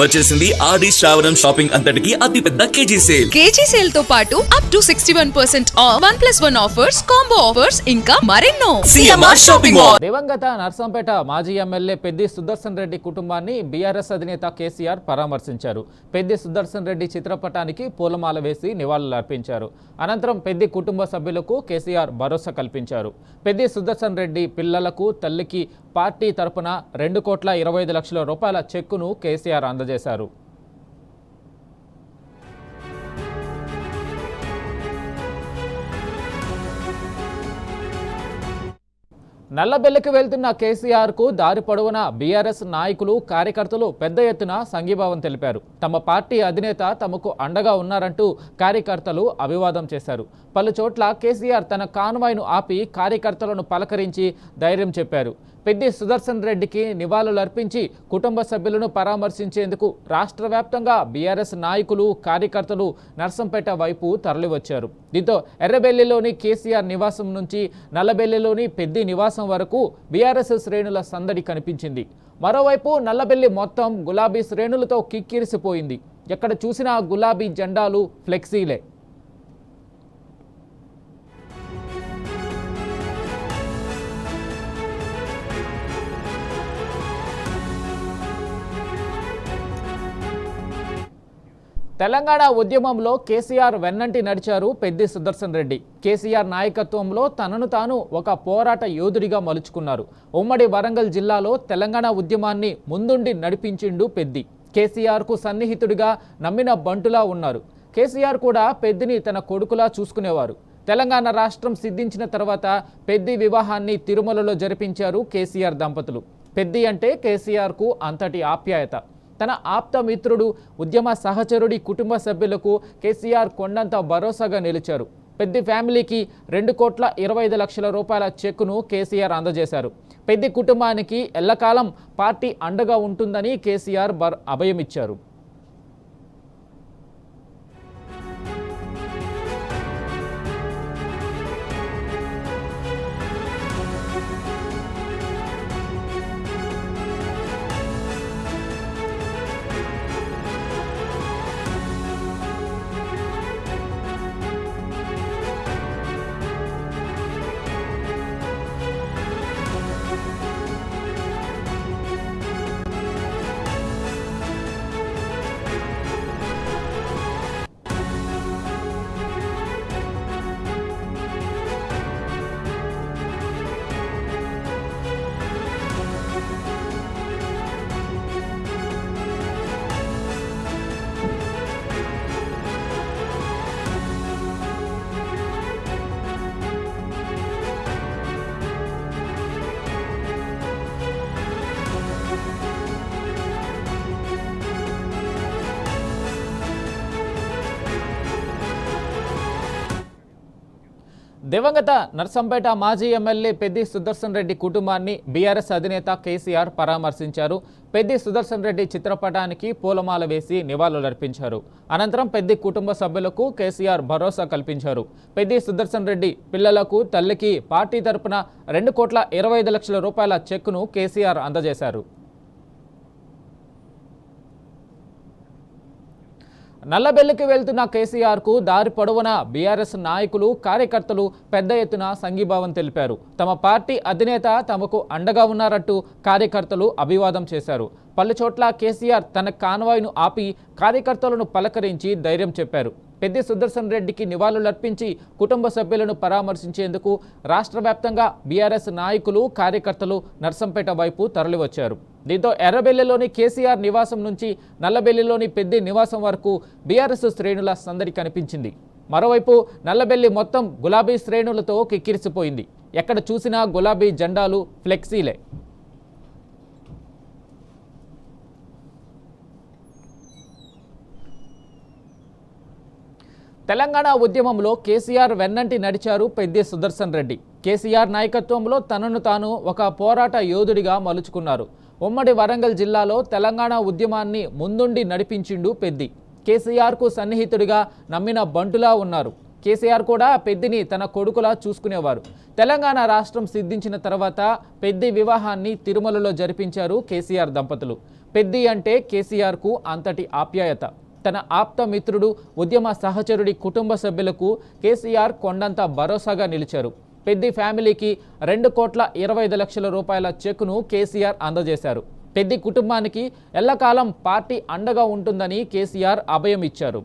వచ్చేసింది ఆది శ్రావణం షాపింగ్ అంతటికి అతిపెద్ద కేజీ సేల్ తో పాటు up to 61% of 1+1 offers, combo offers ఇంకా మరెన్నో. CMR shopping mall. దివంగత నర్సంపేట మాజీ ఎమ్మెల్యే పెద్ది సుదర్శన్ రెడ్డి కుటుంబాన్ని బీఆర్ఎస్ అధినేత కేసీఆర్ పరామర్శించారు. పెద్ది సుదర్శన్ రెడ్డి చిత్రపటానికి పూలమాల వేసి నివాళులర్పించారు. అనంతరం పెద్ది కుటుంబ సభ్యులకు కేసీఆర్ భరోసా కల్పించారు. పెద్ది సుదర్శన్ రెడ్డి పిల్లలకు తల్లికి పార్టీ తరపున 2,25,00,000 రూపాయల చెక్కును కేసీఆర్ అందజేశారు. నల్లబెల్లికి వెళ్తున్న కేసీఆర్కు దారి పొడవునా బీఆర్ఎస్ నాయకులు, కార్యకర్తలు పెద్ద ఎత్తున సంఘీభావం తెలిపారు. తమ పార్టీ అధినేత తమకు అండగా ఉన్నారంటూ కార్యకర్తలు అభివాదం చేశారు. పలు చోట్ల కేసీఆర్ తన కాన్వాయ్ను ఆపి కార్యకర్తలను పలకరించి ధైర్యం చెప్పారు. పెద్ది సుదర్శన్ రెడ్డికి నివాళులర్పించి కుటుంబ సభ్యులను పరామర్శించేందుకు రాష్ట్ర వ్యాప్తంగా బీఆర్ఎస్ నాయకులు, కార్యకర్తలు నర్సంపేట వైపు తరలివచ్చారు. దీంతో ఎర్రబెల్లిలోని కేసీఆర్ నివాసం నుంచి నల్లబెల్లిలోని పెద్ది నివాసం వరకు బీఆర్ఎస్ శ్రేణుల సందడి కనిపించింది. మరోవైపు నల్లబెల్లి మొత్తం గులాబీ శ్రేణులతో కిక్కిరిసిపోయింది. ఎక్కడ చూసినా గులాబీ జెండాలు, ఫ్లెక్సీలే. తెలంగాణ ఉద్యమంలో కేసీఆర్ వెన్నంటి నడిచారు పెద్ది సుదర్శన్ రెడ్డి. కేసీఆర్ నాయకత్వంలో తనను తాను ఒక పోరాట యోధుడిగా మలుచుకున్నారు. ఉమ్మడి వరంగల్ జిల్లాలో తెలంగాణ ఉద్యమాన్ని ముందుండి నడిపించిండు పెద్ది. కేసీఆర్కు సన్నిహితుడిగా నమ్మిన బంటులా ఉన్నారు. కేసీఆర్ కూడా పెద్దిని తన కొడుకులా చూసుకునేవారు. తెలంగాణ రాష్ట్రం సిద్ధించిన తర్వాత పెద్ది వివాహాన్ని తిరుమలలో జరిపించారు కేసీఆర్ దంపతులు. పెద్ది అంటే కేసీఆర్కు అంతటి ఆప్యాయత. తన ఆప్త మిత్రుడు, ఉద్యమ సహచరుడి కుటుంబ సభ్యులకు కేసీఆర్ కొండంత భరోసాగా నిలిచారు. పెద్ది ఫ్యామిలీకి 2,25,00,000 రూపాయల చెక్కును కేసీఆర్ అందజేశారు. పెద్ది కుటుంబానికి ఎల్లకాలం పార్టీ అండగా ఉంటుందని కేసీఆర్ అభయమిచ్చారు. దివంగత నర్సంపేట మాజీ ఎమ్మెల్యే పెద్ది సుదర్శన్ రెడ్డి కుటుంబాన్ని బీఆర్ఎస్ అధినేత కేసీఆర్ పరామర్శించారు. పెద్ది సుదర్శన్ రెడ్డి చిత్రపటానికి పూలమాల వేసి నివాళులర్పించారు. అనంతరం పెద్ది కుటుంబ సభ్యులకు కేసీఆర్ భరోసా కల్పించారు. పెద్ది సుదర్శన్ రెడ్డి పిల్లలకు తల్లికి పార్టీ తరపున 2,25,00,000 రూపాయల చెక్కును కేసీఆర్ అందజేశారు. నల్లబెల్లికి వెళ్తున్న కేసీఆర్కు దారి పొడవునా బీఆర్ఎస్ నాయకులు, కార్యకర్తలు పెద్ద ఎత్తున సంఘీభావం తెలిపారు. తమ పార్టీ అధినేత తమకు అండగా ఉన్నారంటూ కార్యకర్తలు అభివాదం చేశారు. పలు చోట్ల కేసీఆర్ తన కాన్వాయ్ను ఆపి కార్యకర్తలను పలకరించి ధైర్యం చెప్పారు. పెద్ది సుదర్శన్ రెడ్డికి నివాళులర్పించి కుటుంబ సభ్యులను పరామర్శించేందుకు రాష్ట్ర వ్యాప్తంగా బీఆర్ఎస్ నాయకులు, కార్యకర్తలు నర్సంపేట వైపు తరలివచ్చారు. దీంతో ఎర్రబెల్లిలోని కేసీఆర్ నివాసం నుంచి నల్లబెల్లిలోని పెద్ది నివాసం వరకు బీఆర్ఎస్ శ్రేణుల సందడి కనిపించింది. మరోవైపు నల్లబెల్లి మొత్తం గులాబీ శ్రేణులతో కిక్కిరిసిపోయింది. ఎక్కడ చూసినా గులాబీ జెండాలు, ఫ్లెక్సీలే. తెలంగాణ ఉద్యమంలో కేసీఆర్ వెన్నంటి నడిచారు పెద్ది సుదర్శన్ రెడ్డి. కేసీఆర్ నాయకత్వంలో తనను తాను ఒక పోరాట యోధుడిగా మలుచుకున్నారు. ఉమ్మడి వరంగల్ జిల్లాలో తెలంగాణ ఉద్యమాన్ని ముందుండి నడిపించిండు పెద్ది. కేసీఆర్కు సన్నిహితుడిగా నమ్మిన బంటులా ఉన్నారు. కేసీఆర్ కూడా పెద్దిని తన కొడుకులా చూసుకునేవారు. తెలంగాణ రాష్ట్రం సిద్ధించిన తర్వాత పెద్ది వివాహాన్ని తిరుమలలో జరిపించారు కేసీఆర్ దంపతులు. పెద్ది అంటే కేసీఆర్కు అంతటి ఆప్యాయత. తన ఆప్త మిత్రుడు, ఉద్యమ సహచరుడి కుటుంబ సభ్యులకు కేసీఆర్ కొండంత భరోసాగా నిలిచారు. పెద్ది ఫ్యామిలీకి 2,25,00,000 రూపాయల చెక్కును కేసీఆర్ అందజేశారు. పెద్ది కుటుంబానికి ఎల్లకాలం పార్టీ అండగా ఉంటుందని కేసీఆర్ అభయం ఇచ్చారు.